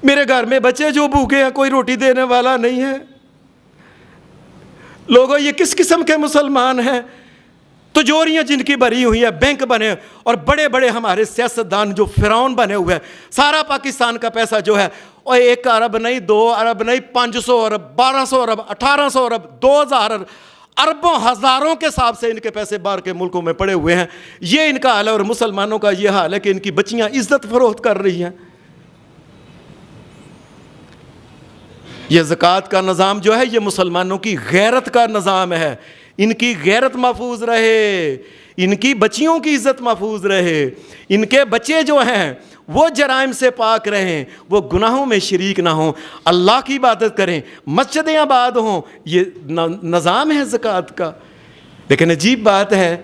میرے گھر میں بچے جو بھوکے ہیں، کوئی روٹی دینے والا نہیں ہے۔ لوگوں یہ کس قسم کے مسلمان ہیں؟ تجوریاں جن کی بھری ہوئی ہیں، بینک بنے، اور بڑے بڑے ہمارے سیاستدان جو فرعون بنے ہوئے ہیں، سارا پاکستان کا پیسہ جو ہے، اور 1 ارب نہیں، 2 ارب نہیں، 500 ارب، 1200 ارب، 1800 ارب، 2000 ارب، اربوں ہزاروں کے حساب سے ان کے پیسے باہر کے ملکوں میں پڑے ہوئے ہیں۔ یہ ان کا حال ہے، اور مسلمانوں کا یہ حال ہے کہ ان کی بچیاں عزت فروخت کر رہی ہیں۔ یہ زکوٰۃ کا نظام جو ہے یہ مسلمانوں کی غیرت کا نظام ہے، ان کی غیرت محفوظ رہے، ان کی بچیوں کی عزت محفوظ رہے، ان کے بچے جو ہیں وہ جرائم سے پاک رہیں، وہ گناہوں میں شریک نہ ہوں، اللہ کی عبادت کریں، مسجدیں آباد ہوں۔ یہ نظام ہے زکوٰۃ کا۔ لیکن عجیب بات ہے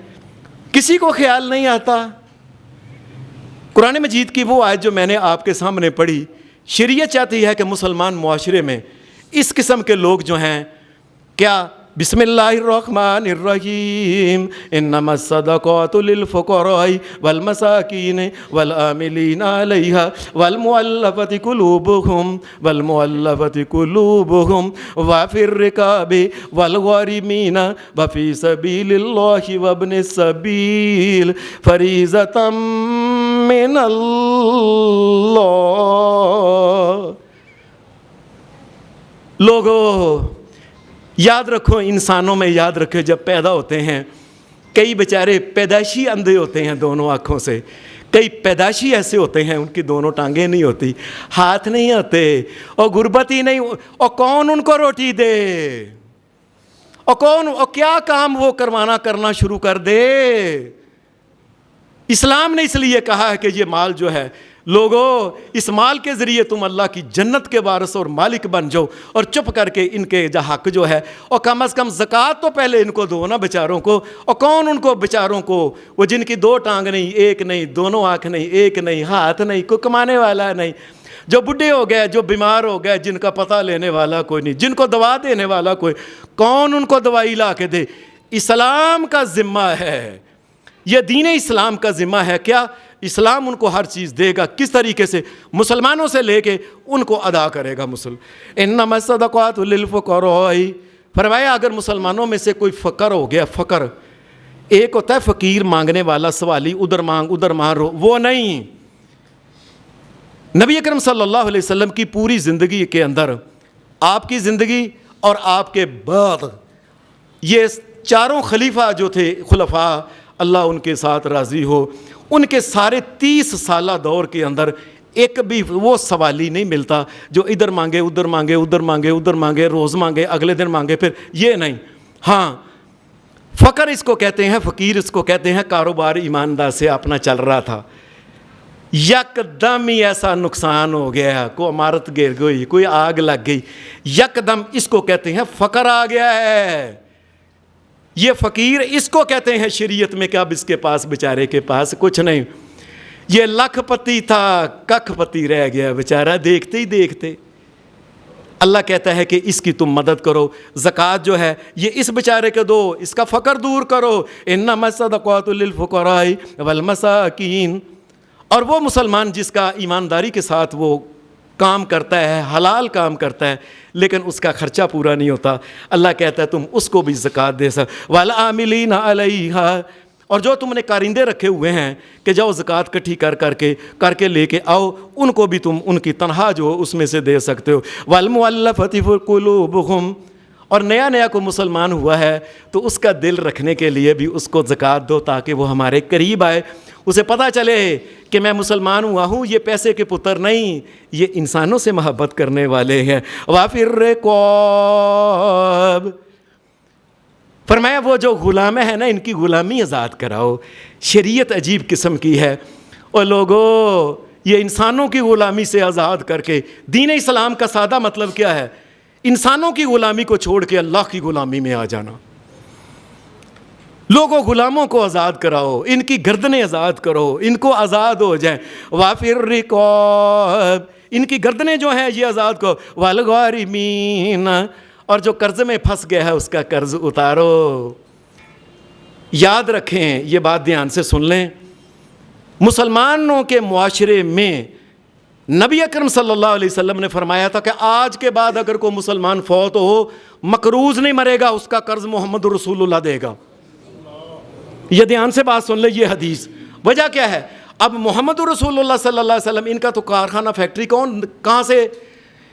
کسی کو خیال نہیں آتا۔ قرآن مجید کی وہ آیت جو میں نے آپ کے سامنے پڑھی، شریعت چاہتی ہے کہ مسلمان معاشرے میں اس قسم کے لوگ جو ہیں، کیا بسم اللہ الرحمن الرحیم، انما الصدقات للفقراء والمساکین والعاملین علیہا والمؤلفۃ قلوبہم وفی الرقاب والغارمین وفی سبیل اللہ وابن السبیل فریضۃ من اللہ۔ لوگو یاد رکھو، انسانوں میں یاد رکھو، جب پیدا ہوتے ہیں کئی بیچارے پیدائشی اندھے ہوتے ہیں دونوں آنکھوں سے، کئی پیدائشی ایسے ہوتے ہیں ان کی دونوں ٹانگیں نہیں ہوتی، ہاتھ نہیں ہوتے، اور غربت ہی نہیں، اور کون ان کو روٹی دے، اور کیا کام وہ کرنا شروع کر دے۔ اسلام نے اس لیے کہا ہے کہ یہ مال جو ہے، لوگو اس مال کے ذریعے تم اللہ کی جنت کے وارث اور مالک بن جاؤ، اور چپ کر کے ان کے حق جو ہے، اور کم از کم زکوٰۃ تو پہلے ان کو دو نا بیچاروں کو۔ اور کون ان کو بیچاروں کو، وہ جن کی دو ٹانگ نہیں، ایک نہیں، دونوں آنکھ نہیں، ایک نہیں، ہاتھ نہیں، کوئی کمانے والا نہیں، جو بڈھے ہو گئے، جو بیمار ہو گئے، جن کا پتہ لینے والا کوئی نہیں، جن کو دوا دینے والا کوئی، کون ان کو دوائی لا کے دے؟ اسلام کا ذمہ ہے، یہ دین اسلام کا ذمہ ہے۔ کیا اسلام ان کو ہر چیز دے گا، کس طریقے سے؟ مسلمانوں سے لے کے ان کو ادا کرے گا۔ انما الصدقات للفقراء، فرمایا اگر مسلمانوں میں سے کوئی فقر ہو گیا، فقر ایک ہوتا ہے فقیر مانگنے والا، سوالی، ادھر مانگ وہ نہیں۔ نبی اکرم صلی اللہ علیہ وسلم کی پوری زندگی کے اندر، آپ کی زندگی اور آپ کے بعد، یہ چاروں خلیفہ جو تھے، خلفاء، اللہ ان کے ساتھ راضی ہو، ان کے سارے 30 سالہ دور کے اندر ایک بھی وہ سوالی نہیں ملتا جو ادھر مانگے، ادھر مانگے، ادھر مانگے، ادھر مانگے، روز مانگے، اگلے دن مانگے، پھر یہ نہیں۔ ہاں، فقر اس کو کہتے ہیں، فقیر اس کو کہتے ہیں۔ کاروبار ایماندار سے اپنا چل رہا تھا، یک دم ہی ایسا نقصان ہو گیا، کوئی عمارت گر گئی، کوئی آگ لگ گئی، یک دم اس کو کہتے ہیں فقر آ گیا ہے۔ یہ فقیر اس کو کہتے ہیں شریعت میں کہ اب اس کے پاس، بیچارے کے پاس کچھ نہیں، یہ لکھ پتی تھا، ککھ پتی رہ گیا بیچارہ، دیکھتے ہی دیکھتے۔ اللہ کہتا ہے کہ اس کی تم مدد کرو، زکوٰۃ جو ہے یہ اس بیچارے کو دو، اس کا فقر دور کرو۔ انما الصدقات للفقراء والمساکین، اور وہ مسلمان جس کا ایمانداری کے ساتھ وہ کام کرتا ہے، حلال کام کرتا ہے، لیکن اس کا خرچہ پورا نہیں ہوتا، اللہ کہتا ہے تم اس کو بھی زکوٰۃ دے سکو۔ والعاملین علیہا، اور جو تم نے کارندے رکھے ہوئے ہیں کہ جاؤ زکوٰۃ اکٹھی کر کے لے کے آؤ، ان کو بھی تم ان کی تنخواہ جو اس میں سے دے سکتے ہو۔ والمؤلفۃ قلوبہم، اور نیا کو مسلمان ہوا ہے تو اس کا دل رکھنے کے لیے بھی اس کو زکوٰۃ دو، تاکہ وہ ہمارے قریب آئے، اسے پتہ چلے کہ میں مسلمان ہوا ہوں، یہ پیسے کے پتر نہیں، یہ انسانوں سے محبت کرنے والے ہیں۔ وفی الرقاب، فرمایا وہ جو غلام ہیں نا، ان کی غلامی آزاد کراؤ۔ شریعت عجیب قسم کی ہے، اور لوگوں یہ انسانوں کی غلامی سے آزاد کر کے، دین اسلام کا سادہ مطلب کیا ہے؟ انسانوں کی غلامی کو چھوڑ کے اللہ کی غلامی میں آ جانا۔ لوگوں غلاموں کو آزاد کراؤ، ان کی گردنیں آزاد کرو، ان کو آزاد ہو جائیں۔ وفی الرقاب، ان کی گردنیں جو ہیں یہ آزاد کرو۔ والغارمین، اور جو قرض میں پھنس گیا ہے اس کا قرض اتارو۔ یاد رکھیں، یہ بات دھیان سے سن لیں، مسلمانوں کے معاشرے میں نبی اکرم صلی اللہ علیہ وسلم نے فرمایا تھا کہ آج کے بعد اگر کوئی مسلمان فوت ہو، مقروض نہیں مرے گا، اس کا قرض محمد رسول اللہ دے گا۔ یہ دھیان سے بات سن لیں، یہ حدیث۔ وجہ کیا ہے؟ اب محمد رسول اللہ صلی اللہ علیہ وسلم، ان کا تو کارخانہ، فیکٹری کہاں سے؟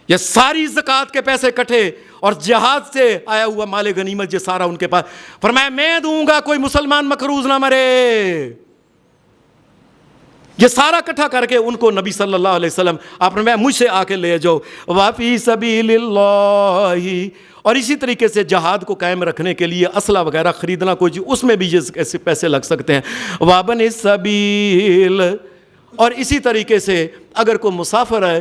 یہ ساری زکوٰۃ کے پیسے کٹھے اور جہاد سے آیا ہوا مال غنیمت یہ سارا ان کے پاس، فرمایا میں دوں گا، کوئی مسلمان مقروض نہ مرے۔ یہ سارا اکٹھا کر کے ان کو نبی صلی اللہ علیہ وسلم آپ نے مجھ سے آ کے لے جاؤ۔ وفی سبیل اللہ، اور اسی طریقے سے جہاد کو قائم رکھنے کے لیے اسلحہ وغیرہ خریدنا کوئی چیز، اس میں بھی یہ ایسے پیسے لگ سکتے ہیں۔ وابن السبیل، اور اسی طریقے سے اگر کوئی مسافر ہے،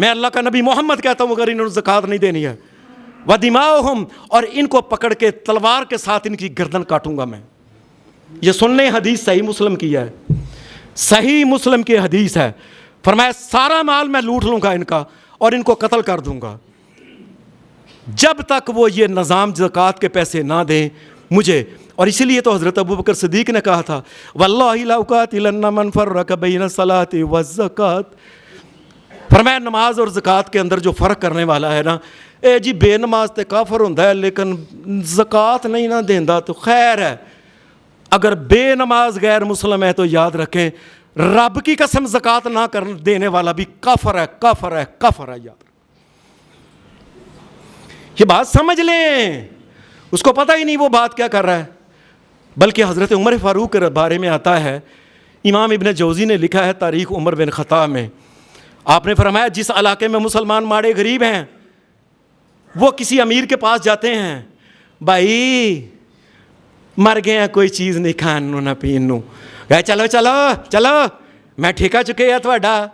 میں اللہ کا نبی محمد کہتا ہوں اگر انہوں نے زکوٰۃ نہیں دینی ہے، وَدِمَاؤُهُمْ، اور ان کو پکڑ کے تلوار کے ساتھ ان کی گردن کاٹوں گا میں۔ یہ سن لیں، حدیث صحیح مسلم کی ہے، صحیح مسلم کی حدیث ہے۔ فرمایا سارا مال میں لوٹ لوں گا ان کا اور ان کو قتل کر دوں گا جب تک وہ یہ نظام زکوٰۃ کے پیسے نہ دیں مجھے۔ اور اسی لیے تو حضرت ابوبکر صدیق نے کہا تھا وَاللَّهِ لَأُقَاتِلَنَّ مَنْ فَرَّقَ بَيْنَ الصَّلَاةِ وَالزَّكَاةِ۔ فرمایا نماز اور زکوٰۃ کے اندر جو فرق کرنے والا ہے نا، اے جی بے نماز تے کافر ہوندا ہے لیکن زکوٰۃ نہیں نہ دیندا تو خیر ہے۔ اگر بے نماز غیر مسلم ہے تو یاد رکھیں رب کی قسم زکوٰۃ نہ دینے والا بھی کافر ہے، کافر ہے، کافر ہے۔ یاد یہ بات سمجھ لیں، اس کو پتہ ہی نہیں وہ بات کیا کر رہا ہے۔ بلکہ حضرت عمر فاروق کے بارے میں آتا ہے، امام ابن جوزی نے لکھا ہے تاریخ عمر بن خطاب میں، آپ نے فرمایا جس علاقے میں مسلمان ماڑے غریب ہیں وہ کسی امیر کے پاس جاتے ہیں، بھائی مر گئے ہیں کوئی چیز نہیں کھانو نہ پینو، کہے چلو چلو چلو میں ٹھیکا چکے ہے تھوڑا۔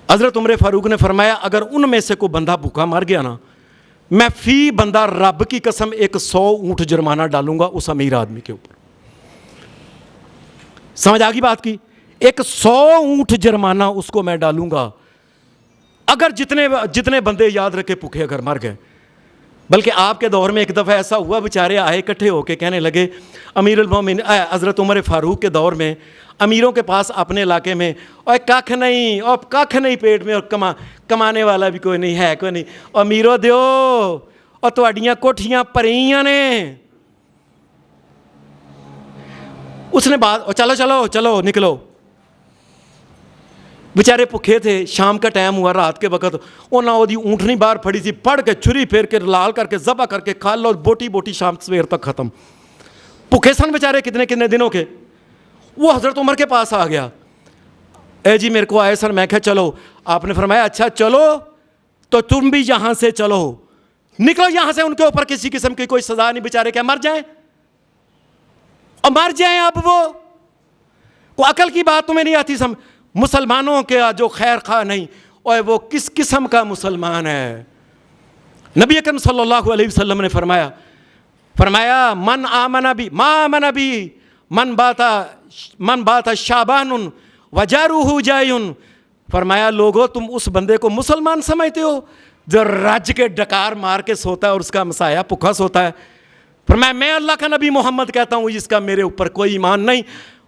حضرت عمر فاروق نے فرمایا اگر ان میں سے کوئی بندہ بھوکا مر گیا نا، میں فی بندہ رب کی قسم 100 اونٹ جرمانہ ڈالوں گا اس امیر آدمی کے اوپر۔ سمجھ آگی بات کی؟ 100 اونٹ جرمانہ اس کو میں ڈالوں گا اگر جتنے بندے یاد رکھے بھوکے اگر مر گئے۔ بلکہ آپ کے دور میں ایک دفعہ ایسا ہوا بیچارے آئے اکٹھے ہو کے کہنے لگے امیر المومنین حضرت عمر فاروق کے دور میں امیروں کے پاس اپنے علاقے میں اور کھ نہیں پیٹ میں اور کمانے والا بھی کوئی نہیں ہے، کوئی نہیں، امیروں دیو اور تواڈیاں کوٹھیاں پریاں نے۔ اس نے بات چلو چلو چلو نکلو، بیچارے بھوکے تھے، شام کا ٹائم ہوا رات کے وقت، انہاں وہ دی اونٹنی باہر پھڑی تھی، پڑ کے چھری پھیر کے لال کر کے ذبح کر کے کھا لو، بوٹی بوٹی شام سویر تک ختم۔ بھوکے سن بیچارے کتنے دنوں کے۔ وہ حضرت عمر کے پاس آ گیا، اے جی میرے کو آئے سر، میں کہا چلو۔ آپ نے فرمایا اچھا چلو تو تم بھی یہاں سے چلو، نکلو یہاں سے، ان کے اوپر کسی قسم کی کوئی سزا نہیں، بیچارے کیا مر جائیں اور مر جائیں اب وہ کوئی عقل کی بات تمہیں نہیں آتی سمجھ؟ مسلمانوں کے جو خیر خواہ نہیں، اور وہ کس قسم کا مسلمان ہے؟ نبی اکرم صلی اللہ علیہ وسلم نے فرمایا من آمن بی ما آمن بی من بات شعبان وجارہ جائن۔ فرمایا لوگو تم اس بندے کو مسلمان سمجھتے ہو جو رج کے ڈکار مار کے سوتا ہے اور اس کا مسایا بھوکا سوتا ہے؟ فرمایا میں اللہ کا نبی محمد کہتا ہوں جس کا میرے اوپر کوئی ایمان نہیں،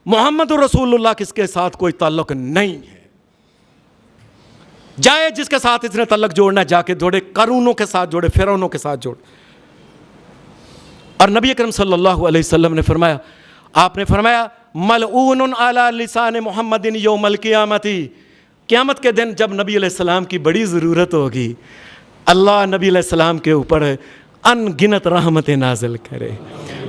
محمد رسول اللہ کس کے ساتھ کوئی تعلق نہیں ہے، جائے جس کے ساتھ اس نے تعلق جوڑنا جا کے جوڑے، قارونوں کے ساتھ جوڑے، فرعونوں کے ساتھ جوڑے۔ اور نبی اکرم صلی اللہ علیہ وسلم نے فرمایا، آپ نے فرمایا ملعون علی لسان محمد یوم القیامت، قیامت کے دن جب نبی علیہ السلام کی بڑی ضرورت ہوگی اللہ نبی علیہ السلام کے اوپر ان گنت رحمت نازل کرے۔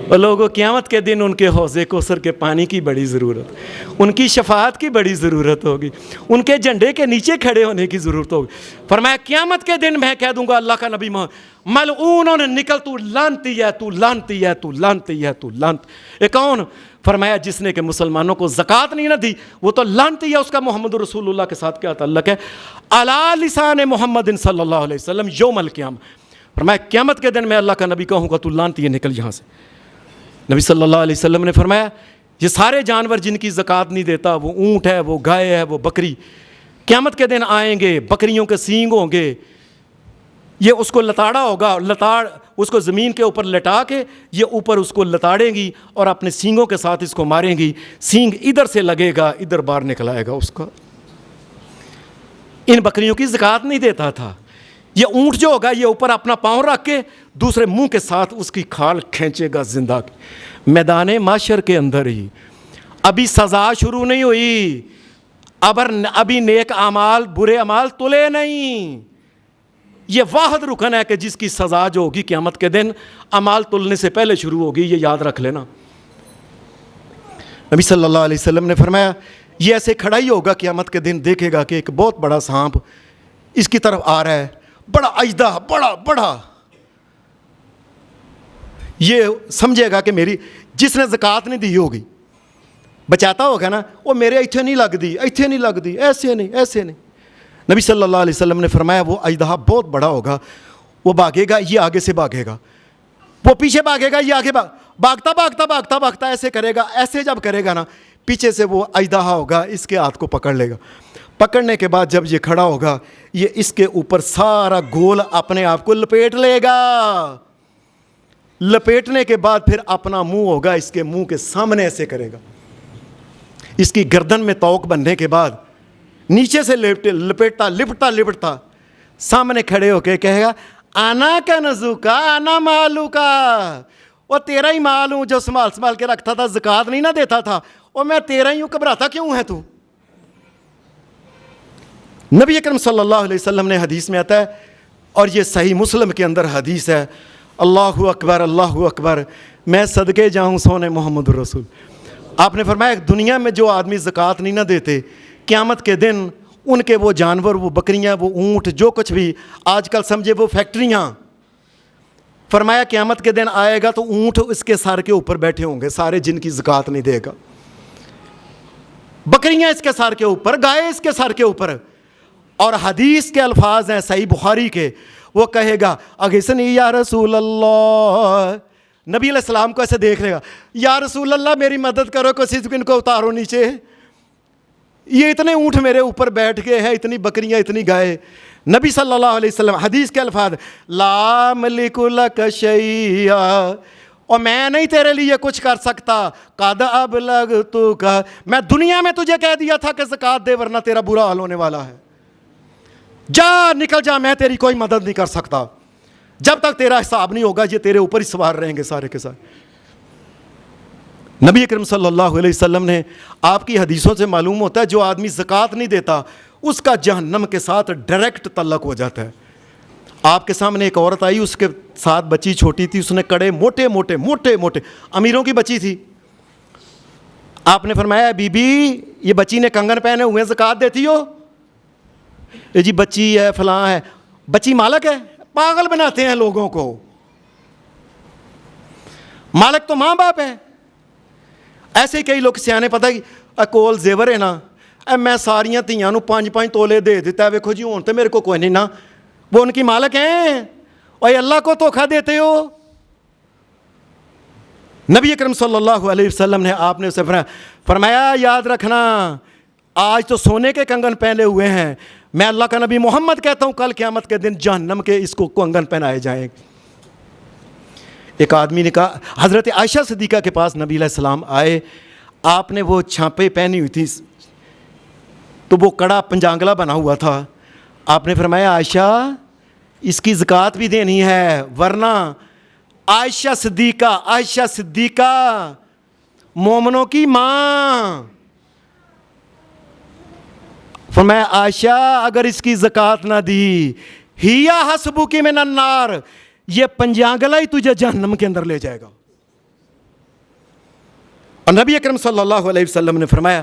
اور لوگوں قیامت کے دن ان کے حوض کوثر کے پانی کی بڑی ضرورت، ان کی شفاعت کی بڑی ضرورت ہوگی، ان کے جھنڈے کے نیچے کھڑے ہونے کی ضرورت ہوگی۔ فرمایا قیامت کے دن میں کہہ دوں گا اللہ کا نبی ملعون نکل، تو لعنتی ہے، تو لعنتی ہے، تو لعنتی ہے، تو لعنت۔ یہ کون؟ فرمایا جس نے کہ مسلمانوں کو زکوٰۃ نہیں نہ دی وہ تو لعنتی ہے، اس کا محمد رسول اللہ کے ساتھ کیا تعلق ہے؟ علی لسان محمد صلی اللہ علیہ وسلم یوم القیامہ۔ فرمایا قیامت کے دن میں اللہ کا نبی کہوں گا تو لعنتی ہے، نکل یہاں سے۔ نبی صلی اللہ علیہ وسلم نے فرمایا یہ سارے جانور جن کی زکوٰۃ نہیں دیتا، وہ اونٹ ہے، وہ گائے ہے، وہ بکری، قیامت کے دن آئیں گے، بکریوں کے سینگ ہوں گے، یہ اس کو لتاڑا ہوگا، لتاڑ اس کو زمین کے اوپر لٹا کے یہ اوپر اس کو لتاڑیں گی اور اپنے سینگوں کے ساتھ اس کو ماریں گی، سینگ ادھر سے لگے گا، ادھر باہر نکل آئے گا اس کا۔ ان بکریوں کی زکوٰۃ نہیں دیتا تھا۔ یہ اونٹ جو ہوگا یہ اوپر اپنا پاؤں رکھ کے دوسرے منہ کے ساتھ اس کی کھال کھینچے گا زندہ کی۔ میدان معاشر کے اندر ہی ابھی سزا شروع نہیں ہوئی، ابھی نیک اعمال برے اعمال تلے نہیں، یہ واحد رکن ہے کہ جس کی سزا جو ہوگی قیامت کے دن اعمال تلنے سے پہلے شروع ہوگی، یہ یاد رکھ لینا۔ نبی صلی اللہ علیہ وسلم نے فرمایا یہ ایسے کھڑا ہی ہوگا قیامت کے دن، دیکھے گا کہ ایک بہت بڑا سانپ اس کی طرف آ رہا ہے، بڑا اژدہا، بڑا یہ سمجھے گا کہ میری جس نے زکوٰۃ نہیں دی ہوگی بچاتا ہوگا نا, وہ میرے ایتھے نہیں لگتی, ایتھے نہیں لگتی, ایسے نہیں, ایسے نہیں. نبی صلی اللہ علیہ وسلم نے فرمایا وہ اژدہا بہت بڑا ہوگا, وہ بھاگے گا, یہ آگے سے بھاگے گا, وہ پیچھے بھاگے گا, یہ آگے بھاگتا بھاگتا بھاگتا بھاگتا ایسے کرے گا. ایسے جب کرے گا نا, پیچھے سے وہ اژدہا ہوگا, اس کے ہاتھ کو پکڑ لے گا. پکڑنے کے بعد جب یہ کھڑا ہوگا, یہ اس کے اوپر سارا گول اپنے آپ کو لپیٹ لے گا. لپیٹنے کے بعد پھر اپنا منہ ہوگا اس کے منہ کے سامنے ایسے کرے گا. اس کی گردن میں توق بننے کے بعد نیچے سے لپیٹتا لپٹتا لپٹتا سامنے کھڑے ہو کے کہے گا آنا کا نزو کا, آنا مالو کا, وہ تیرا ہی مال ہوں جو سنبھال کے رکھتا تھا, زکوٰۃ نہیں نہ دیتا تھا, اور میں تیرا ہی ہوں, گھبراتا کیوں ہے تو. نبی اکرم صلی اللہ علیہ وسلم نے حدیث میں آتا ہے, اور یہ صحیح مسلم کے اندر حدیث ہے, اللہ اکبر اللہ اکبر, میں صدقے جاؤں سونے محمد الرسول. آپ نے فرمایا دنیا میں جو آدمی زکوٰۃ نہیں نہ دیتے, قیامت کے دن ان کے وہ جانور, وہ بکریاں, وہ اونٹ, جو کچھ بھی آج کل سمجھے وہ فیکٹریاں, فرمایا قیامت کے دن آئے گا تو اونٹ اس کے سر کے اوپر بیٹھے ہوں گے سارے, جن کی زکوٰۃ نہیں دے گا. بکریاں اس کے سر کے اوپر, گائے اس کے سر کے اوپر. اور حدیث کے الفاظ ہیں صحیح بخاری کے, وہ کہے گا اغثنی یا رسول اللہ. نبی علیہ السلام کو ایسے دیکھ لے گا, یا رسول اللہ میری مدد کرو, کسی ان کو اتارو نیچے, یہ اتنے اونٹ میرے اوپر بیٹھ گئے ہیں, اتنی بکریاں, اتنی گائے. نبی صلی اللہ علیہ وسلم حدیث کے الفاظ لا ملک لک شیئا, اور میں نہیں تیرے لیے کچھ کر سکتا, قد ابلغتک, میں دنیا میں تجھے کہہ دیا تھا کہ زکوٰۃ دے ورنہ تیرا برا حال ہونے والا ہے, جا نکل جا, میں تیری کوئی مدد نہیں کر سکتا. جب تک تیرا حساب نہیں ہوگا یہ تیرے اوپر ہی سوار رہیں گے سارے کے سارے. نبی اکرم صلی اللہ علیہ وسلم نے, آپ کی حدیثوں سے معلوم ہوتا ہے جو آدمی زکوٰۃ نہیں دیتا اس کا جہنم کے ساتھ ڈائریکٹ تعلق ہو جاتا ہے. آپ کے سامنے ایک عورت آئی, اس کے ساتھ بچی چھوٹی تھی, اس نے کڑے موٹے موٹے موٹے موٹے, امیروں کی بچی تھی. آپ نے فرمایا بی بی یہ بچی نے کنگن پہنے ہوئے, زکوٰۃ دیتی ہو؟ جی بچی ہے فلاں ہے. بچی مالک ہے, پاگل بناتے ہیں لوگوں کو. مالک تو ماں باپ ہے. ایسے ہی کئی لوگ سیانے پتہ کہ کول زیور ہے نا, میں ساریاں تھیاں نو 5-5 تولے دے دیتا ہے, ویکھو جی ہون تے میرے کو کوئی نہیں نا, وہ ان کی مالک ہیں, اور اللہ کو دھوکا دیتے ہو. نبی اکرم صلی اللہ علیہ وسلم نے, آپ نے اسے فرمایا یاد رکھنا آج تو سونے کے کنگن پہنے ہوئے ہیں, میں اللہ کا نبی محمد کہتا ہوں کل قیامت کے دن جہنم کے اس کو کنگن پہنائے جائیں. ایک آدمی نے کہا, حضرت عائشہ صدیقہ کے پاس نبی علیہ السلام آئے, آپ نے وہ چھاپے پہنی ہوئی تھی تو وہ کڑا پنجانگلا بنا ہوا تھا. آپ نے فرمایا عائشہ اس کی زکوٰۃ بھی دینی ہے, ورنہ عائشہ صدیقہ مومنوں کی ماں. فرمایا عائشہ اگر اس کی زکوٰۃ نہ دی, ہیا حسبک من النار, یہ پنجانگلا ہی تجھے جہنم کے اندر لے جائے گا. اور نبی اکرم صلی اللہ علیہ وسلم نے فرمایا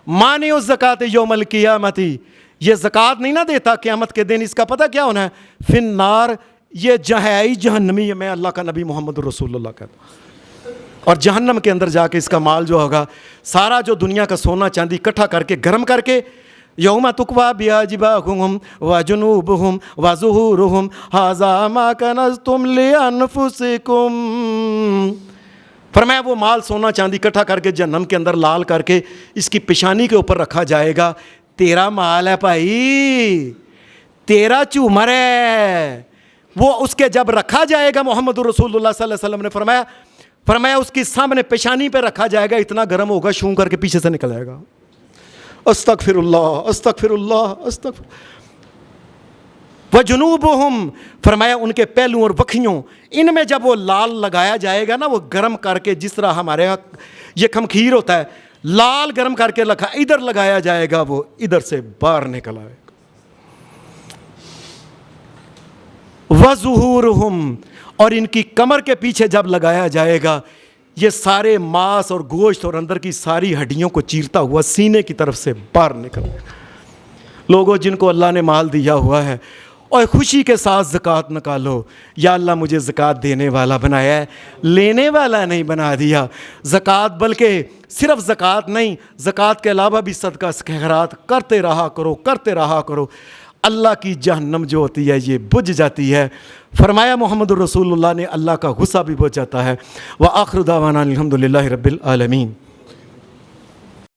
مانع الزکوٰۃ یوم القیامت, یہ زکوٰۃ نہیں نہ دیتا قیامت کے دن, اس کا پتہ کیا ہونا ہے, فی النار, یہ جہائی جہنمی ہے. میں اللہ کا نبی محمد رسول اللہ کہتا ہوں. اور جہنم کے اندر جا کے اس کا مال جو ہوگا, سارا جو دنیا کا سونا چاندی اکٹھا کر کے گرم کر کے, یوم تکویٰ بجباہہم وجنوبہم وظہورہم ھذا ما کنزتم لانفسکم. فرمایا وہ مال سونا چاندی اکٹھا کر کے جہنم کے اندر لال کر کے اس کی پیشانی کے اوپر رکھا جائے گا, تیرا مال ہے بھائی, تیرا چومر ہے. وہ اس کے جب رکھا جائے گا, محمد رسول اللہ صلی اللہ علیہ وسلم نے فرمایا اس کی سامنے پیشانی پہ رکھا جائے گا, اتنا گرم ہوگا شوں کر کے پیچھے سے نکل جائے گا. استغفر اللہ استغفر اللہ استغفر. وجنوبہم, فرمایا ان کے پہلوں اور وکھیوں, ان میں جب وہ لال لگایا جائے گا نا, وہ گرم کر کے, جس طرح ہمارے یہاں یہ کھمکھیر ہوتا ہے, لال گرم کر کے رکھا, ادھر لگایا جائے گا, وہ ادھر سے باہر نکل آئے گا. وظہورہم, اور ان کی کمر کے پیچھے جب لگایا جائے گا, یہ سارے ماس اور گوشت اور اندر کی ساری ہڈیوں کو چیرتا ہوا سینے کی طرف سے باہر نکل. لوگوں جن کو اللہ نے مال دیا ہوا ہے اور خوشی کے ساتھ زکوٰۃ نکالو۔ یا اللہ مجھے زکوٰۃ دینے والا بنایا ہے، لینے والا نہیں بنا دیا۔ زکوٰۃ بلکہ صرف زکوٰۃ نہیں، زکوٰۃ کے علاوہ بھی صدقہ خیرات کرتے رہا کرو۔ اللہ کی جہنم جو ہوتی ہے یہ بجھ جاتی ہے۔ فرمایا محمد رسول اللہ نے اللہ کا غصہ بھی بجھ جاتا ہے۔ وآخر دعوانا الحمد للہ رب العالمین۔